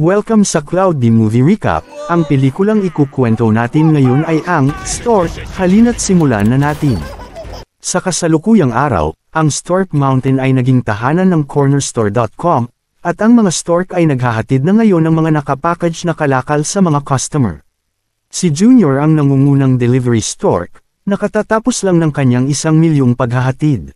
Welcome sa Cloudy Movie Recap. Ang pelikulang ikukwento natin ngayon ay ang Stork. Halina't simulan na natin. Sa kasalukuyang araw, ang Stork Mountain ay naging tahanan ng cornerstore.com, at ang mga stork ay naghahatid na ngayon ng mga nakapackage na kalakal sa mga customer. Si Junior ang nangungunang delivery stork, nakatatapos lang ng kanyang 1 milyong paghahatid.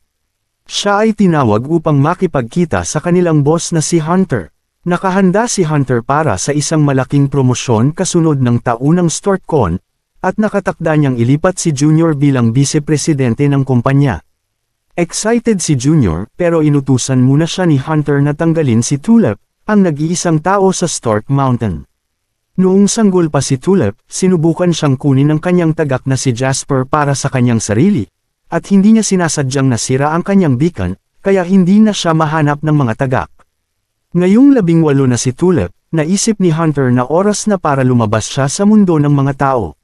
Siya ay tinawag upang makipagkita sa kanilang boss na si Hunter. Nakahanda si Hunter para sa isang malaking promosyon kasunod ng taunang StorkCon, at nakatakda niyang ilipat si Junior bilang vice-presidente ng kumpanya. Excited si Junior pero inutusan muna siya ni Hunter na tanggalin si Tulip, ang nag-iisang tao sa Stork Mountain. Noong sanggol pa si Tulip, sinubukan siyang kunin ng kanyang tagak na si Jasper para sa kanyang sarili, at hindi niya sinasadyang nasira ang kanyang beacon, kaya hindi na siya mahanap ng mga tagak. Ngayong 18 na si Tulip, naisip ni Hunter na oras na para lumabas siya sa mundo ng mga tao.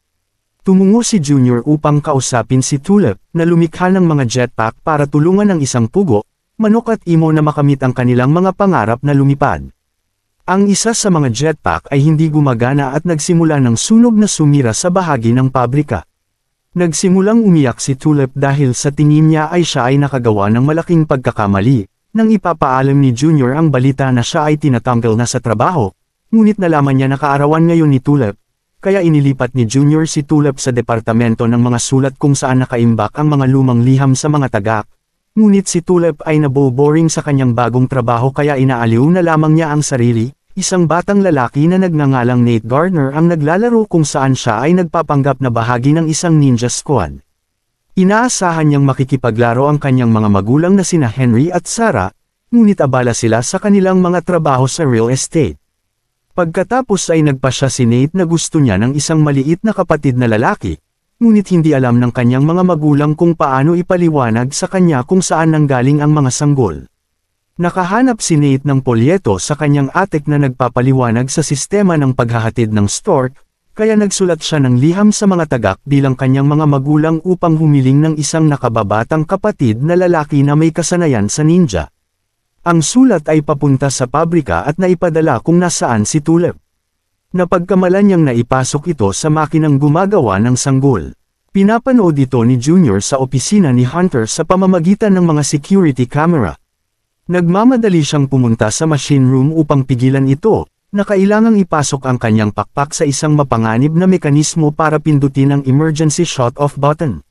Tumungo si Junior upang kausapin si Tulip, na lumikha ng mga jetpack para tulungan ng isang pugo, manok at imo na makamit ang kanilang mga pangarap na lumipad. Ang isa sa mga jetpack ay hindi gumagana at nagsimula ng sunog na sumira sa bahagi ng pabrika. Nagsimulang umiyak si Tulip dahil sa tingin niya ay siya ay nakagawa ng malaking pagkakamali. Nang ipapaalam ni Junior ang balita na siya ay tinatanggal na sa trabaho, ngunit nalaman niya na kaarawan ngayon ni Tulip, kaya inilipat ni Junior si Tulip sa departamento ng mga sulat kung saan nakaimbak ang mga lumang liham sa mga tagak. Ngunit si Tulip ay naboboring sa kanyang bagong trabaho kaya inaaliw na lamang niya ang sarili. Isang batang lalaki na nagngangalang Nate Gardner ang naglalaro kung saan siya ay nagpapanggap na bahagi ng isang ninja squad. Inaasahan niyang makikipaglaro ang kanyang mga magulang na sina Henry at Sarah, ngunit abala sila sa kanilang mga trabaho sa real estate. Pagkatapos ay nagpa siya si Nate na gusto niya ng isang maliit na kapatid na lalaki, ngunit hindi alam ng kanyang mga magulang kung paano ipaliwanag sa kanya kung saan nanggaling ang mga sanggol. Nakahanap si Nate ng polyeto sa kanyang atik na nagpapaliwanag sa sistema ng paghahatid ng stork, kaya nagsulat siya ng liham sa mga tagak bilang kanyang mga magulang upang humiling ng isang nakababatang kapatid na lalaki na may kasanayan sa ninja. Ang sulat ay papunta sa pabrika at naipadala kung nasaan si Tulip. Napagkamalan niyang naipasok ito sa makinang gumagawa ng sanggol. Pinapanood ito ni Junior sa opisina ni Hunter sa pamamagitan ng mga security camera. Nagmamadali siyang pumunta sa machine room upang pigilan ito, na kailangang ipasok ang kanyang pakpak sa isang mapanganib na mekanismo para pindutin ang emergency shut-off button.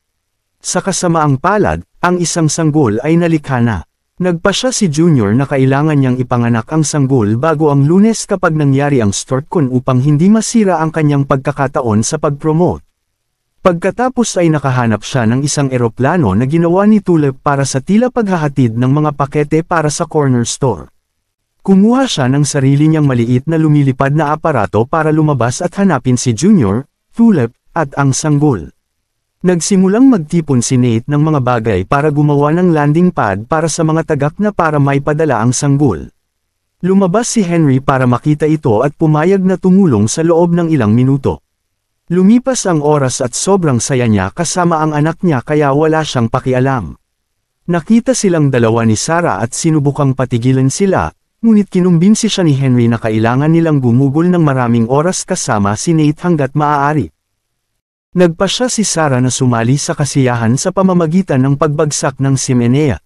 Sa kasamaang palad, ang isang sanggol ay nalikha na. Nagpasya si Junior na kailangan niyang ipanganak ang sanggol bago ang Lunes kapag nangyari ang StorkCon upang hindi masira ang kanyang pagkakataon sa pag-promote. Pagkatapos ay nakahanap siya ng isang eroplano na ginawa ni Tulip para sa tila paghahatid ng mga pakete para sa corner store. Kumuha siya ng sarili niyang maliit na lumilipad na aparato para lumabas at hanapin si Junior, Tulip, at ang sanggol. Nagsimulang magtipon si Nate ng mga bagay para gumawa ng landing pad para sa mga tagak na para maipadala ang sanggol. Lumabas si Henry para makita ito at pumayag na tumulong sa loob ng ilang minuto. Lumipas ang oras at sobrang saya niya kasama ang anak niya kaya wala siyang pakialam. Nakita silang dalawa ni Sarah at sinubukang patigilan sila, ngunit kinumbinsi siya ni Henry na kailangan nilang gumugol ng maraming oras kasama si Nate hanggat maaari. Nagpasya si Sarah na sumali sa kasiyahan sa pamamagitan ng pagbagsak ng simenea.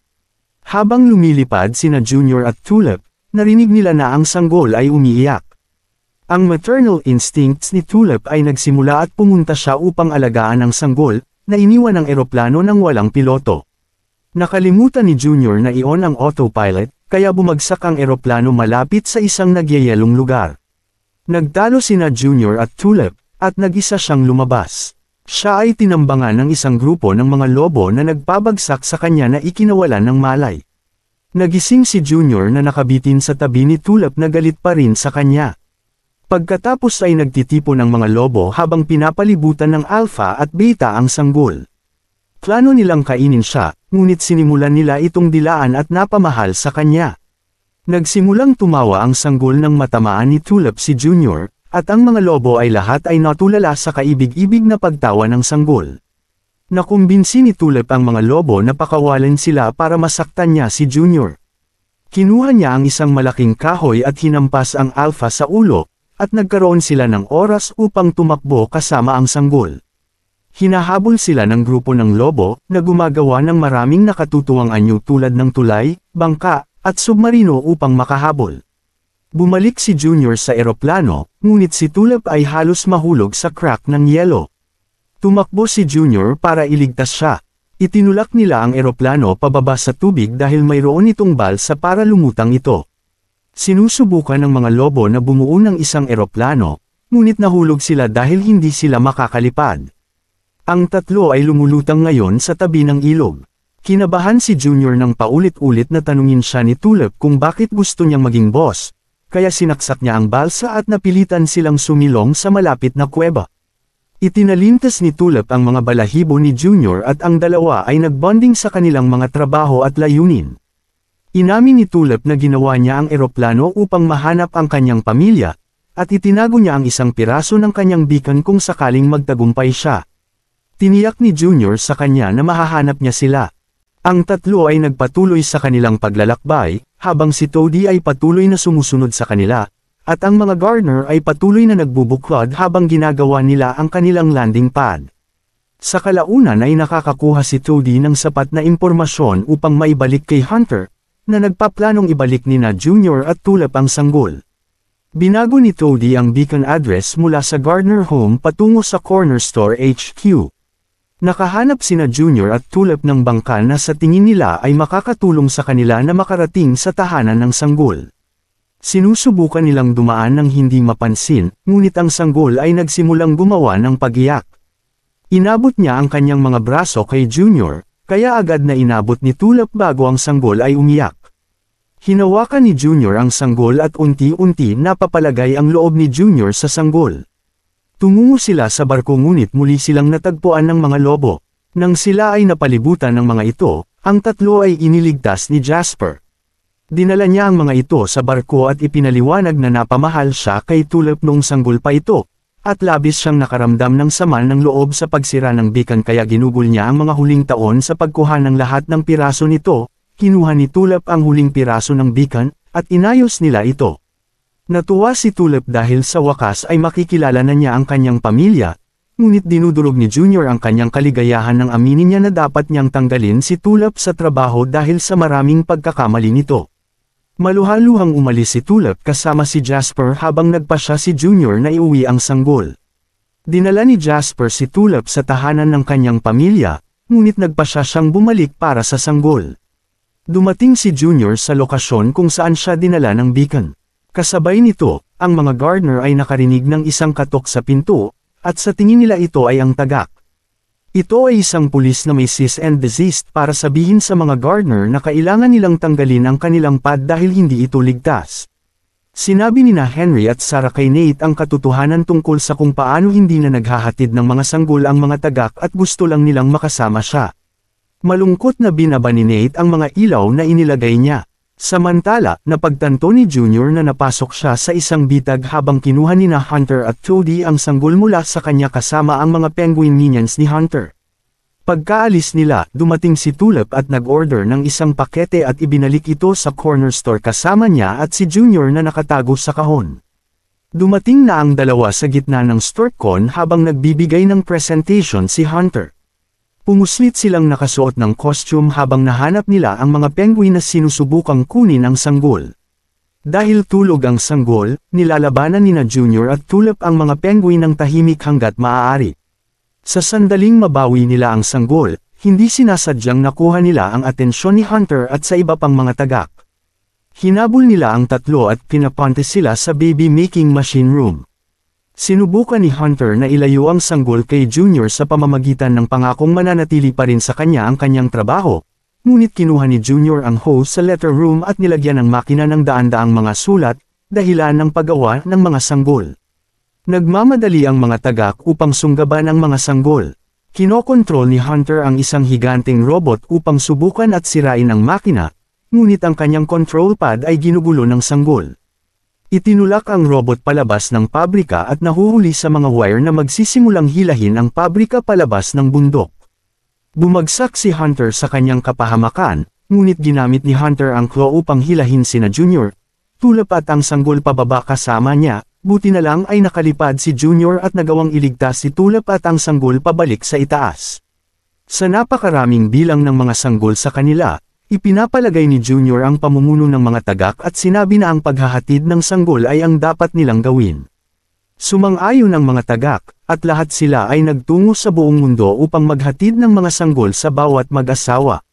Habang lumilipad sina Junior at Tulip, narinig nila na ang sanggol ay umiiyak. Ang maternal instincts ni Tulip ay nagsimula at pumunta siya upang alagaan ang sanggol, na iniwan ng eroplano ng walang piloto. Nakalimutan ni Junior na i-on ang autopilot, kaya bumagsak ang eroplano malapit sa isang nagyayelong lugar. Nagtalo sina Junior at Tulip, at nag-isa siyang lumabas. Siya ay tinambangan ng isang grupo ng mga lobo na nagpabagsak sa kanya na ikinawalan ng malay. Nagising si Junior na nakabitin sa tabi ni Tulip na galit pa rin sa kanya. Pagkatapos ay nagtitipon ng mga lobo habang pinapalibutan ng Alpha at Beta ang sanggol. Plano nilang kainin siya, ngunit sinimulan nila itong dilaan at napamahal sa kanya. Nagsimulang tumawa ang sanggol nang matamaan ni Tulip si Junior, at ang mga lobo ay lahat ay natulala sa kaibig-ibig na pagtawa ng sanggol. Nakumbinsi ni Tulip ang mga lobo na pakawalan sila para masaktan niya si Junior. Kinuha niya ang isang malaking kahoy at hinampas ang Alpha sa ulo, at nagkaroon sila ng oras upang tumakbo kasama ang sanggol. Hinahabol sila ng grupo ng lobo, na gumagawa ng maraming nakatutuwang anyo tulad ng tulay, bangka, at submarino upang makahabol. Bumalik si Junior sa eroplano, ngunit si Tulip ay halos mahulog sa crack ng yelo. Tumakbo si Junior para iligtas siya. Itinulak nila ang eroplano pababa sa tubig dahil mayroon itong balsa para lumutang ito. Sinusubukan ng mga lobo na bumuo ng isang eroplano, ngunit nahulog sila dahil hindi sila makakalipad. Ang tatlo ay lumulutang ngayon sa tabi ng ilog. Kinabahan si Junior nang paulit-ulit na tanungin siya ni Tulip kung bakit gusto niyang maging boss, kaya sinaksak niya ang balsa at napilitan silang sumilong sa malapit na kuweba. Itinalintas ni Tulip ang mga balahibo ni Junior at ang dalawa ay nagbonding sa kanilang mga trabaho at layunin. Inamin ni Tulip na ginawa niya ang eroplano upang mahanap ang kanyang pamilya, at itinago niya ang isang piraso ng kanyang beacon kung sakaling magtagumpay siya. Tiniyak ni Junior sa kanya na mahahanap niya sila. Ang tatlo ay nagpatuloy sa kanilang paglalakbay, habang si Toadie ay patuloy na sumusunod sa kanila, at ang mga Gardener ay patuloy na nagbubuklod habang ginagawa nila ang kanilang landing pad. Sa kalaunan ay nakakakuha si Toadie ng sapat na impormasyon upang maibalik kay Hunter, na nagpaplanong ibalik nina Junior at Tulip ang sanggol. Binago ni Toadie ang beacon address mula sa Gardener home patungo sa Corner Store HQ. Nakahanap sina Junior at Tulip ng bangka na sa tingin nila ay makakatulong sa kanila na makarating sa tahanan ng sanggol. Sinusubukan nilang dumaan ng hindi mapansin, ngunit ang sanggol ay nagsimulang gumawa ng pag-iyak. Inabot niya ang kanyang mga braso kay Junior, kaya agad na inabot ni Tulip bago ang sanggol ay umiyak. Hinawakan ni Junior ang sanggol at unti-unti napapalagay ang loob ni Junior sa sanggol. Tumungo sila sa barko ngunit muli silang natagpuan ng mga lobo. Nang sila ay napalibutan ng mga ito, ang tatlo ay iniligtas ni Jasper. Dinala niya ang mga ito sa barko at ipinaliwanag na napamahal siya kay Tulip noong sanggol pa ito, at labis siyang nakaramdam ng sama ng loob sa pagsira ng beacon kaya ginugol niya ang mga huling taon sa pagkuha ng lahat ng piraso nito. Kinuha ni Tulip ang huling piraso ng beacon, at inayos nila ito. Natuwa si Tulip dahil sa wakas ay makikilala na niya ang kanyang pamilya, ngunit dinudulog ni Junior ang kanyang kaligayahan nang aminin niya na dapat niyang tanggalin si Tulip sa trabaho dahil sa maraming pagkakamali nito. Maluhaluhang umalis si Tulip kasama si Jasper habang nagpasya si Junior na iuwi ang sanggol. Dinala ni Jasper si Tulip sa tahanan ng kanyang pamilya, ngunit nagpasya siyang bumalik para sa sanggol. Dumating si Junior sa lokasyon kung saan siya dinala ng beacon. Kasabay nito, ang mga Gardener ay nakarinig ng isang katok sa pinto, at sa tingin nila ito ay ang tagak. Ito ay isang pulis na may cease and desist para sabihin sa mga Gardener na kailangan nilang tanggalin ang kanilang pad dahil hindi ito ligtas. Sinabi ni Henry at Sarah kay Nate ang katotohanan tungkol sa kung paano hindi na naghahatid ng mga sanggol ang mga tagak at gusto lang nilang makasama siya. Malungkot na binaba ni Nate ang mga ilaw na inilagay niya. Samantala, napagtanto ni Junior na napasok siya sa isang bitag habang kinuha ni Hunter at Toadie ang sanggol mula sa kanya kasama ang mga penguin minions ni Hunter. Pagkaalis nila, dumating si Tulip at nag-order ng isang pakete at ibinalik ito sa corner store kasama niya at si Junior na nakatago sa kahon. Dumating na ang dalawa sa gitna ng StoreCon habang nagbibigay ng presentation si Hunter. Pumuslit silang nakasuot ng costume habang nahanap nila ang mga penguin na sinusubukang kunin ang sanggol. Dahil tulog ang sanggol, nilalabanan nina Junior at Tulip ang mga penguin ng tahimik hanggat maaari. Sa sandaling mabawi nila ang sanggol, hindi sinasadyang nakuha nila ang atensyon ni Hunter at sa iba pang mga tagak. Hinabol nila ang tatlo at pinapunta sila sa baby-making machine room. Sinubukan ni Hunter na ilayo ang sanggol kay Junior sa pamamagitan ng pangakong mananatili pa rin sa kanya ang kanyang trabaho, ngunit kinuha ni Junior ang hose sa letter room at nilagyan ng makina ng daan-daang mga sulat, dahilan ng paggawa ng mga sanggol. Nagmamadali ang mga tagak upang sunggaban ang mga sanggol. Kinokontrol ni Hunter ang isang higanteng robot upang subukan at sirain ang makina, ngunit ang kanyang control pad ay ginugulo ng sanggol. Itinulak ang robot palabas ng pabrika at nahuhuli sa mga wire na magsisimulang hilahin ang pabrika palabas ng bundok. Bumagsak si Hunter sa kanyang kapahamakan, ngunit ginamit ni Hunter ang claw upang hilahin sina Junior. Tulap at ang sanggol pababa kasama niya, buti na lang ay nakalipad si Junior at nagawang iligtas si Tulap at ang sanggol pabalik sa itaas. Sa napakaraming bilang ng mga sanggol sa kanila, ipinapalagay ni Junior ang pamumuno ng mga tagak at sinabi na ang paghahatid ng sanggol ay ang dapat nilang gawin. Sumang-ayon ang mga tagak, at lahat sila ay nagtungo sa buong mundo upang maghatid ng mga sanggol sa bawat mag-asawa.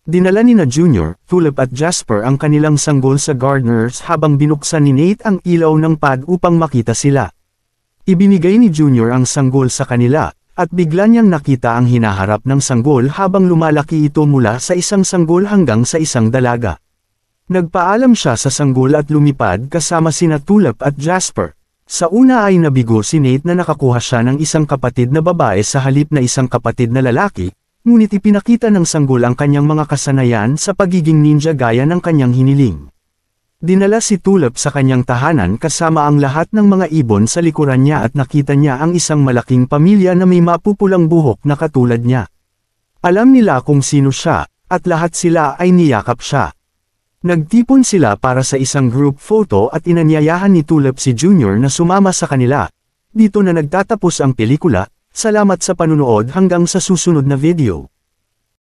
Dinala ni na Junior, Tulip at Jasper ang kanilang sanggol sa gardeners habang binuksan ni Nate ang ilaw ng pad upang makita sila. Ibinigay ni Junior ang sanggol sa kanila, at bigla niyang nakita ang hinaharap ng sanggol habang lumalaki ito mula sa isang sanggol hanggang sa isang dalaga. Nagpaalam siya sa sanggol at lumipad kasama sina Tulip at Jasper. Sa una ay nabigo si Nate na nakakuha siya ng isang kapatid na babae sa halip na isang kapatid na lalaki, ngunit ipinakita ng sanggol ang kanyang mga kasanayan sa pagiging ninja gaya ng kanyang hiniling. Dinala si Tulip sa kanyang tahanan kasama ang lahat ng mga ibon sa likuran niya at nakita niya ang isang malaking pamilya na may mapupulang buhok na katulad niya. Alam nila kung sino siya, at lahat sila ay niyakap siya. Nagtipon sila para sa isang group photo at inanyayahan ni Tulip si Junior na sumama sa kanila. Dito na nagtatapos ang pelikula. Salamat sa panunood hanggang sa susunod na video.